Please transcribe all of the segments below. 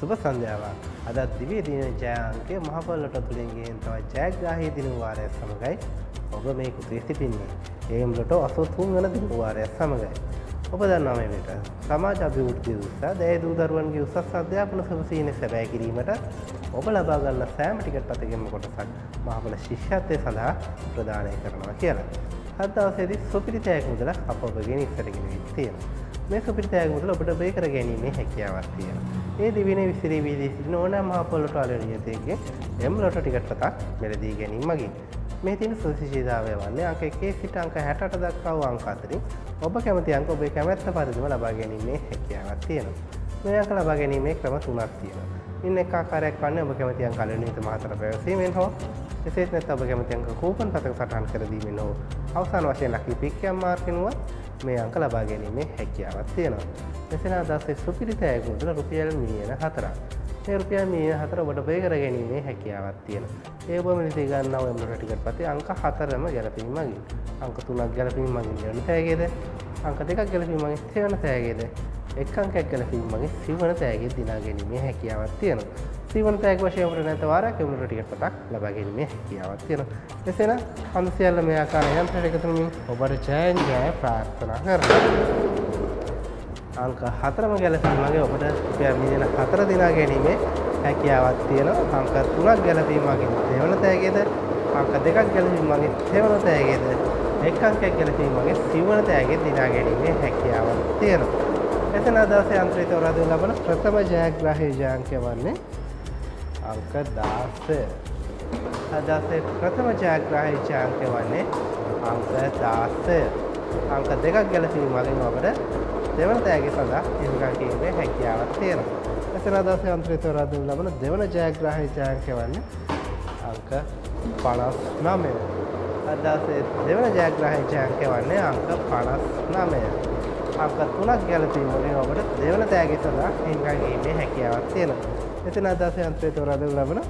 සුබ සන්ධ්‍යාවක්. අද දිව්‍ය දින ජය අංකය මහ පොළොට තුලින් ගෙන් තවත් ජයග්‍රාහී දින වාරය සමගයි ඔබ මේ කුතුහේ සිටින්නේ. AM ලොටෝ 83 වන දින වාරය සමගයි. ඔබ දන්නවා මේ විට සමාජ අභිවෘද්ධිය උදෙසා දැය දූ දරුවන්ගේ උසස් අධ්‍යාපන සුවසීනේ සැබෑ කිරීමට ඔබ ලබා ගන්න සෑම ටිකට් පතකින්ම කොටසක් මහ පොළ ශිෂ්‍යත්වය සඳහා ප්‍රදානය කරනවා කියලා. අද දවසේදී සුපිරිතයක් මුදල අප ඔබගෙන් ඉස්සරගෙන වෙන්න තියෙනවා. මේ සුපිරිතයක් මුදල ඔබට බේ කර ගැනීමේ හැකියාවක් තියෙනවා. ඒ දිවිනේ විසිරී වීදී සිටින ඕනෑම මහ පොළොට අලෙවියතෙක්ගේ M ලොට ටිකට් පතක් මෙලදී ගැනීම මගින් මේ තියෙන සුවිශේෂීතාවය වන්නේ අංක 1 සිට අංක 68 දක්වා වූ අංක අතරින් ඔබ කැමති අංක ඔබේ කැමැත්ත පරිදිම ලබා ගැනීමේ හැකියාවක් තියෙනවා. මේ අංක ලබා ගැනීමේ ක්‍රම තුනක් තියෙනවා. ඉන්න එක ආකාරයක් වන්නේ ඔබ කැමති අංක අලෙවියත මාතර පැවසීමෙන් හෝ එසේත් නැත්නම් ඔබ කැමති අංක කූපන් පතක සටහන් කර දීමෙන් හෝ අවසාන වශයෙන් ලකී පික්කම් මාර්කිනුවත් මේ අංක ලබා ගැනීමේ හැකියාවක් තියෙනවා. මෙසේන අදහසේ සුපිරිතයක් මුදල රුපියල් මිලියන 4ක්. මේ රුපියල් මිලියන 4 ඔබට බේ කර ගැනීමේ හැකියාවක් තියෙනවා. ඒ ඔබ මෙලදී ගන්නා M ලොට ටිකට් පතේ අංක 4ම ගැලපීම මගින්. අංක 3ක් ගැලපීම මගින් දෙවන තෑගේද? අංක 2ක් ගැලපීම මගින් තෙවන තෑගේද? එක් අංකයක් ගැලපීම මගින් සිවන තෑගේ දිනා ගැනීමේ හැකියාවක් තියෙනවා. සිවන තෑග වශයෙන් අපිට නැවත වාරයක් M ලොට ටිකට් පතක් ලබා ගැනීමේ හැකියාවක් තියෙනවා. එසේනම් අන්ද සියල්ල මේ ආකාරයෙන් යන්ත්‍රයට එකතු වෙමින් ඔබට ජයෙන් ජය ප්‍රාර්ථනා කරනවා. අංක 4ම ගැලපීම මගින් ඔබට රුපියල් මිලියන 4 දිනා ගැනීමේ හැකියාවක් තියෙනවා. අංක 3ක් ගැලපීම මගින් දෙවන තෑගේද? අංක 2ක් ගැලපීම මගින් තෙවන තෑගේද? එක් අංකයක් ගැලපීම මගින් සිවන තෑගේ දිනා ගැනීමේ හැකියාවක් තියෙනවා. එතන දවසේ අන්තරේ තෝරා දෙන ලබන ප්‍රථම ජයග්‍රාහී ජයාංකය වන්නේ අංක 16. අදසේ ප්‍රථම ජයග්‍රාහී ජයාංකය වන්නේ අංක 16. අංක 2ක් ගැලපීම මගින් ඔබට දෙවන තෑගය සඳහා හිමිකම් කිරීමේ හැකියාවක් තියෙනවා. එතන දවසේ අන්තරේ තෝරා දෙන ලබන දෙවන ජයග්‍රාහී ජයාංකය වන්නේ අංක 59. අදසේ දෙවන ජයග්‍රාහී ජයාංකය වන්නේ අංක 59. අංක 3ක් ගැලපීම වලින් ඔබට දෙවන තෑගය සඳහා හිමිකම් කිරීමේ හැකියාවක් තියෙනවා. එතන අදසේ අන්තරේ තෝරා දෙන ලබන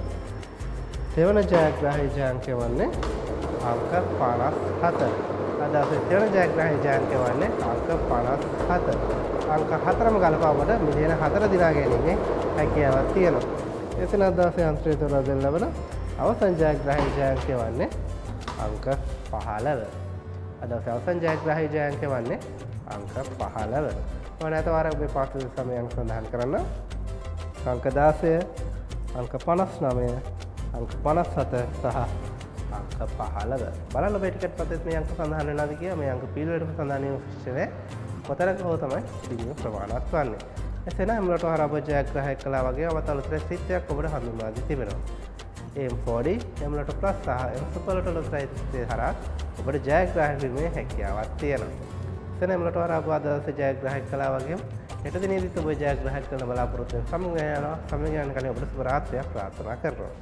දෙවන ජයග්‍රාහී ජයාංකය වන්නේ අංක 57. අදසේ දෙවන ජයග්‍රාහී ජයාංකය වන්නේ අංක 57. අංක 4ම ගලපා ඔබට මිලියන 4 දිනා ගැනීමේ හැකියාවක් තියෙනවා. එතන අදසේ අන්තරේ තෝරා දෙන ලබන අවසන් ජයග්‍රාහී ජයාංකය වන්නේ අංක 15. අදසේ අවසන් ජයග්‍රාහී ජයාංකය වන්නේ අංක 15. ඕනෑත වාරයක් ඔබේ පාසල් සමයන් සඳහන් කරන්න. අංක 16, අංක 59, අංක 57 සහ අංක 15. බලන්න ඔබේ ටිකට් පතේ මේ අංක සඳහන් වෙනවද කියලා. මේ අංක පිළිවෙලට සඳහන් වෙන ශිෂ්‍යනේ කොතරම් හෝ තමයි පිළිවෙල ප්‍රමාණවත් වන්නේ. එසේනම් M ලොට හරහා ඔබ ජයග්‍රහණය කළා වගේ අවතල ත්‍රිත්‍යයක් ඔබට හඳුන්වා දී තිබෙනවා. M40, M ලොට ප්ලස් සහ M සුපර් ලොට ත්‍රිත්‍ය හරහා ඔබට ජයග්‍රහණය කිරීමේ හැකියාවක් තියෙනවා. එසේනම් M ලොට හරහා ඔබ අද ජයග්‍රහණය කළා වගේම හෙට දිනේදීත් ඔබ ජයග්‍රහණය කරන බලාපොරොත්තු වෙන සමග යනවා. සමග යන කලින් ඔබට සුබ රාත්‍රියක් ප්‍රාර්ථනා කරනවා.